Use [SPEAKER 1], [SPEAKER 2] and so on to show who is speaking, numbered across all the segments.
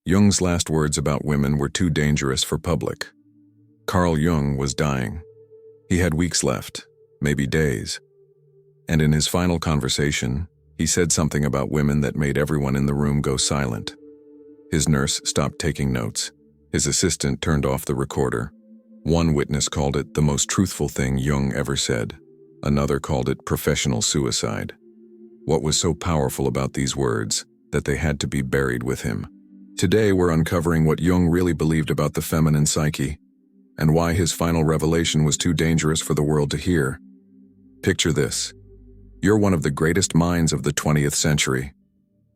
[SPEAKER 1] Jung's last words about women were too dangerous for public. Carl Jung was dying. He had weeks left, maybe days. And in his final conversation, he said something about women that made everyone in the room go silent. His nurse stopped taking notes. His assistant turned off the recorder. One witness called it the most truthful thing Jung ever said. Another called it professional suicide. What was so powerful about these words that they had to be buried with him? Today we're uncovering what Jung really believed about the feminine psyche, and why his final revelation was too dangerous for the world to hear. Picture this. You're one of the greatest minds of the 20th century.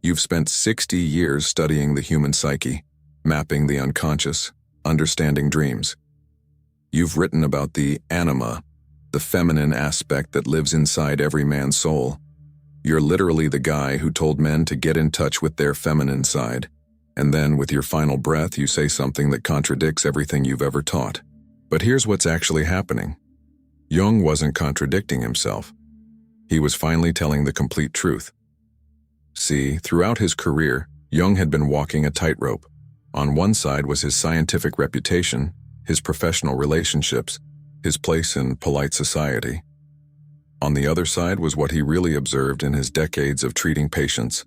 [SPEAKER 1] You've spent 60 years studying the human psyche, mapping the unconscious, understanding dreams. You've written about the anima, the feminine aspect that lives inside every man's soul. You're literally the guy who told men to get in touch with their feminine side, and then with your final breath you say something that contradicts everything you've ever taught. But here's what's actually happening. Jung wasn't contradicting himself. He was finally telling the complete truth. See, throughout his career, Jung had been walking a tightrope. On one side was his scientific reputation, his professional relationships, his place in polite society. On the other side was what he really observed in his decades of treating patients.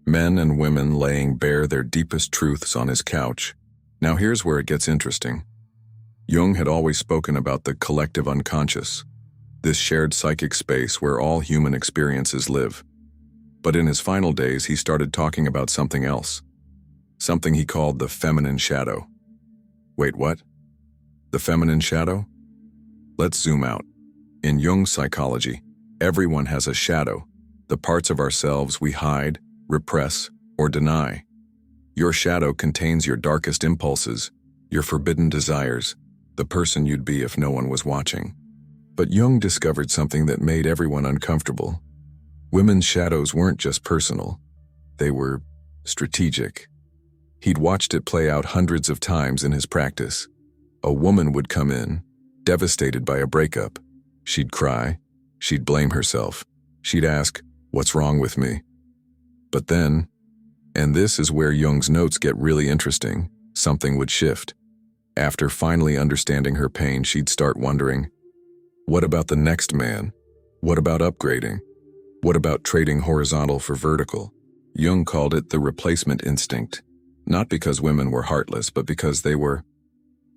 [SPEAKER 1] Men and women laying bare their deepest truths on his couch. Now here's where it gets interesting. Jung had always spoken about the collective unconscious, this shared psychic space where all human experiences live. But in his final days, he started talking about something else. Something he called the feminine shadow. Wait, what? The feminine shadow? Let's zoom out. In Jung's psychology, everyone has a shadow, the parts of ourselves we hide, repress, or deny. Your shadow contains your darkest impulses, your forbidden desires, the person you'd be if no one was watching. But Jung discovered something that made everyone uncomfortable. Women's shadows weren't just personal. They were strategic. He'd watched it play out hundreds of times in his practice. A woman would come in, devastated by a breakup. She'd cry. She'd blame herself. She'd ask, "What's wrong with me?" But then, and this is where Jung's notes get really interesting, something would shift. After finally understanding her pain, she'd start wondering, what about the next man? What about upgrading? What about trading horizontal for vertical? Jung called it the replacement instinct, not because women were heartless, but because they were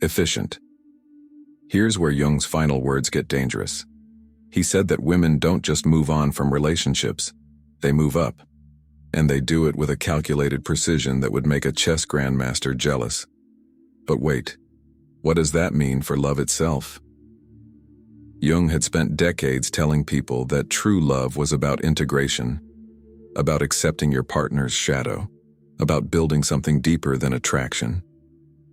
[SPEAKER 1] efficient. Here's where Jung's final words get dangerous. He said that women don't just move on from relationships, they move up. And they do it with a calculated precision that would make a chess grandmaster jealous. But wait, what does that mean for love itself? Jung had spent decades telling people that true love was about integration, about accepting your partner's shadow, about building something deeper than attraction.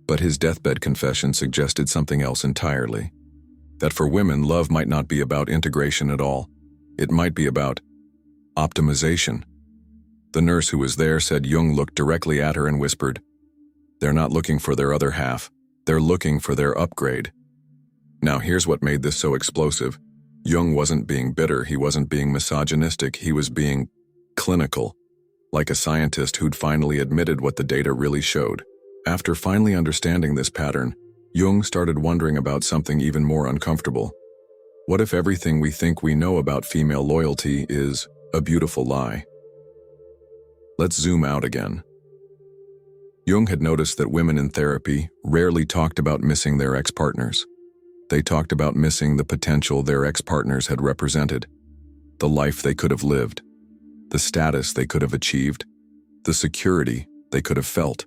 [SPEAKER 1] But his deathbed confession suggested something else entirely. That for women, love might not be about integration at all. It might be about optimization. The nurse who was there said Jung looked directly at her and whispered, "They're not looking for their other half. They're looking for their upgrade." Now here's what made this so explosive. Jung wasn't being bitter, he wasn't being misogynistic, he was being clinical, like a scientist who'd finally admitted what the data really showed. After finally understanding this pattern, Jung started wondering about something even more uncomfortable. What if everything we think we know about female loyalty is a beautiful lie? Let's zoom out again. Jung had noticed that women in therapy rarely talked about missing their ex-partners. They talked about missing the potential their ex-partners had represented, the life they could have lived, the status they could have achieved, the security they could have felt.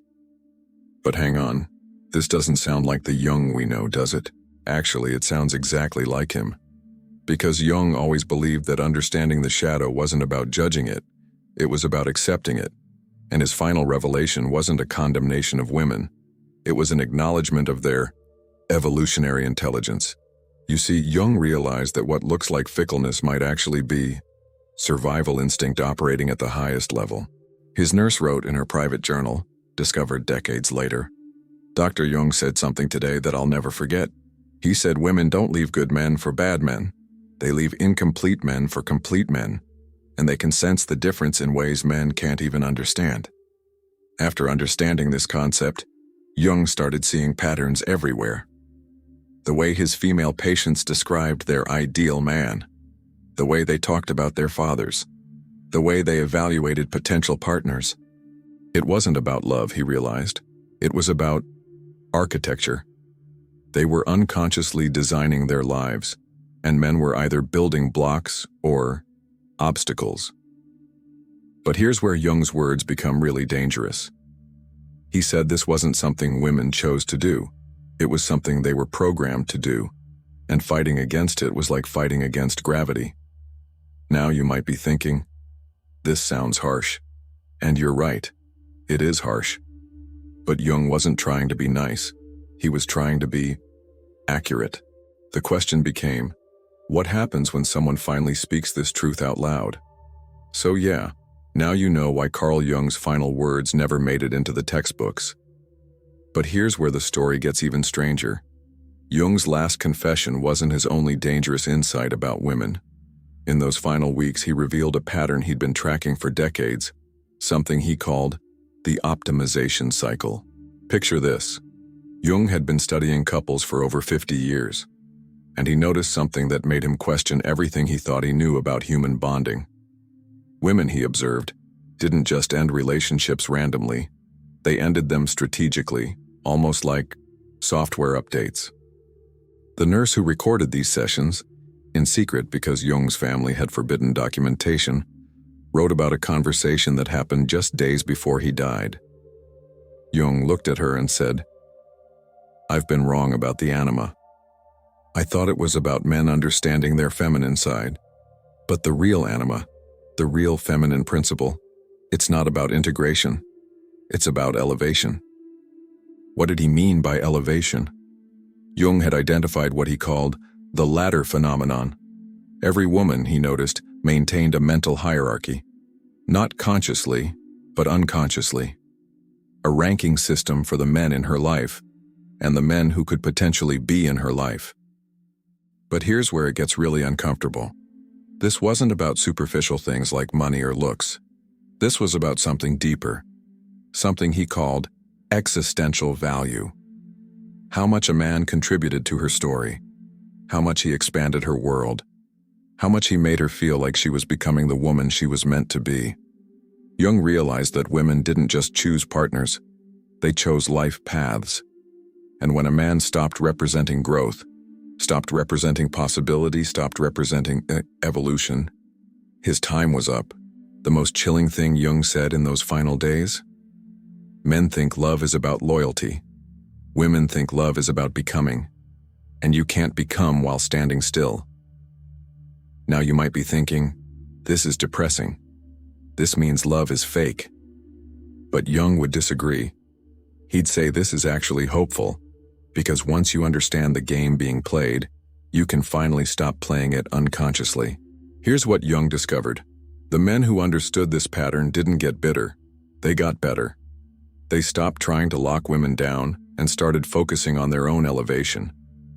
[SPEAKER 1] But hang on, this doesn't sound like the Jung we know, does it? Actually, it sounds exactly like him. Because Jung always believed that understanding the shadow wasn't about judging it, it was about accepting it. And his final revelation wasn't a condemnation of women. It was an acknowledgement of their evolutionary intelligence. You see, Jung realized that what looks like fickleness might actually be survival instinct operating at the highest level. His nurse wrote in her private journal, discovered decades later, "Dr. Jung said something today that I'll never forget. He said women don't leave good men for bad men. They leave incomplete men for complete men. And they can sense the difference in ways men can't even understand." After understanding this concept, Jung started seeing patterns everywhere. The way his female patients described their ideal man, the way they talked about their fathers, the way they evaluated potential partners. It wasn't about love, he realized. It was about architecture. They were unconsciously designing their lives, and men were either building blocks or obstacles. But here's where Jung's words become really dangerous. He said this wasn't something women chose to do. It was something they were programmed to do, and fighting against it was like fighting against gravity. Now you might be thinking, this sounds harsh. And you're right, it is harsh. But Jung wasn't trying to be nice. He was trying to be accurate. The question became, what happens when someone finally speaks this truth out loud? So yeah, now you know why Carl Jung's final words never made it into the textbooks. But here's where the story gets even stranger. Jung's last confession wasn't his only dangerous insight about women. In those final weeks, he revealed a pattern he'd been tracking for decades, something he called the optimization cycle. Picture this. Jung had been studying couples for over 50 years, and he noticed something that made him question everything he thought he knew about human bonding. Women, he observed, didn't just end relationships randomly. They ended them strategically, almost like software updates. The nurse who recorded these sessions, in secret because Jung's family had forbidden documentation, wrote about a conversation that happened just days before he died. Jung looked at her and said, "I've been wrong about the anima. I thought it was about men understanding their feminine side. But the real anima, the real feminine principle, it's not about integration. It's about elevation." What did he mean by elevation? Jung had identified what he called the ladder phenomenon. Every woman, he noticed, maintained a mental hierarchy. Not consciously, but unconsciously. A ranking system for the men in her life, and the men who could potentially be in her life. But here's where it gets really uncomfortable. This wasn't about superficial things like money or looks. This was about something deeper. Something he called existential value. How much a man contributed to her story. How much he expanded her world. How much he made her feel like she was becoming the woman she was meant to be. Jung realized that women didn't just choose partners. They chose life paths. And when a man stopped representing growth, stopped representing possibility, stopped representing evolution, his time was up. The most chilling thing Jung said in those final days? Men think love is about loyalty. Women think love is about becoming. And you can't become while standing still. Now you might be thinking, this is depressing. This means love is fake. But Jung would disagree. He'd say this is actually hopeful, because once you understand the game being played, you can finally stop playing it unconsciously. Here's what Jung discovered. The men who understood this pattern didn't get bitter. They got better. They stopped trying to lock women down and started focusing on their own elevation.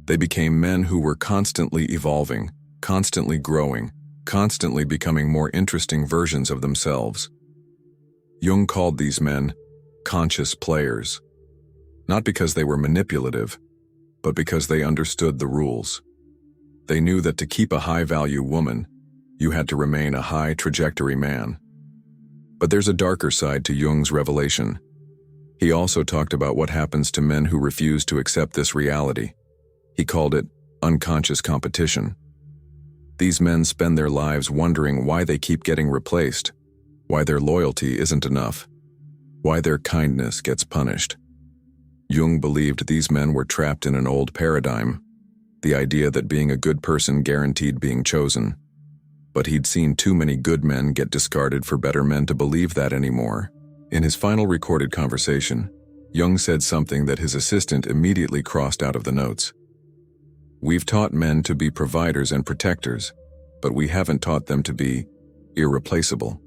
[SPEAKER 1] They became men who were constantly evolving, constantly growing, constantly becoming more interesting versions of themselves. Jung called these men conscious players. Not because they were manipulative, but because they understood the rules. They knew that to keep a high-value woman, you had to remain a high-trajectory man. But there's a darker side to Jung's revelation. He also talked about what happens to men who refuse to accept this reality. He called it unconscious competition. These men spend their lives wondering why they keep getting replaced, why their loyalty isn't enough, why their kindness gets punished. Jung believed these men were trapped in an old paradigm, the idea that being a good person guaranteed being chosen. But he'd seen too many good men get discarded for better men to believe that anymore. In his final recorded conversation, Jung said something that his assistant immediately crossed out of the notes. "We've taught men to be providers and protectors, but we haven't taught them to be irreplaceable."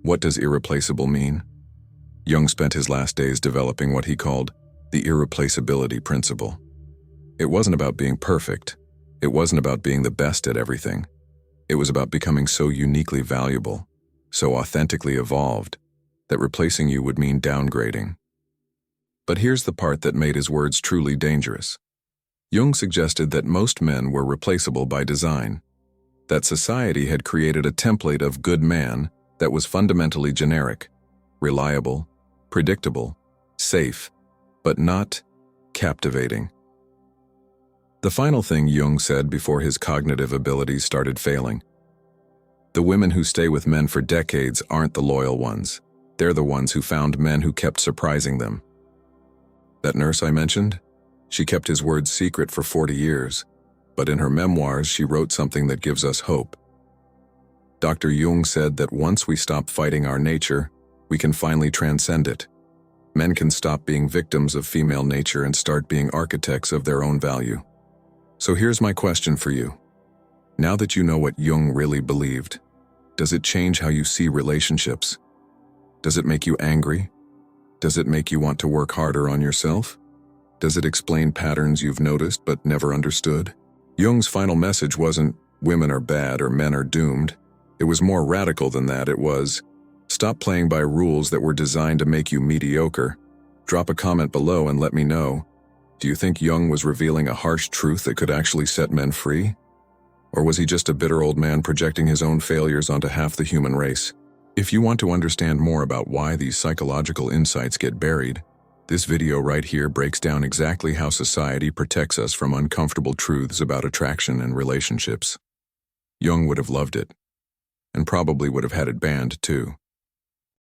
[SPEAKER 1] What does irreplaceable mean? Jung spent his last days developing what he called the irreplaceability principle. It wasn't about being perfect. It wasn't about being the best at everything. It was about becoming so uniquely valuable, so authentically evolved, that replacing you would mean downgrading. But here's the part that made his words truly dangerous. Jung suggested that most men were replaceable by design, that society had created a template of good man that was fundamentally generic, reliable, predictable, safe, but not captivating. The final thing Jung said before his cognitive abilities started failing: the women who stay with men for decades aren't the loyal ones. They're the ones who found men who kept surprising them. That nurse I mentioned? She kept his words secret for 40 years, but in her memoirs she wrote something that gives us hope. Dr. Jung said that once we stop fighting our nature, we can finally transcend it. Men can stop being victims of female nature and start being architects of their own value. So here's my question for you. Now that you know what Jung really believed, does it change how you see relationships? Does it make you angry? Does it make you want to work harder on yourself? Does it explain patterns you've noticed but never understood? Jung's final message wasn't, women are bad or men are doomed. It was more radical than that. It was, stop playing by rules that were designed to make you mediocre. Drop a comment below and let me know. Do you think Jung was revealing a harsh truth that could actually set men free? Or was he just a bitter old man projecting his own failures onto half the human race? If you want to understand more about why these psychological insights get buried, this video right here breaks down exactly how society protects us from uncomfortable truths about attraction and relationships. Jung would have loved it, and probably would have had it banned too.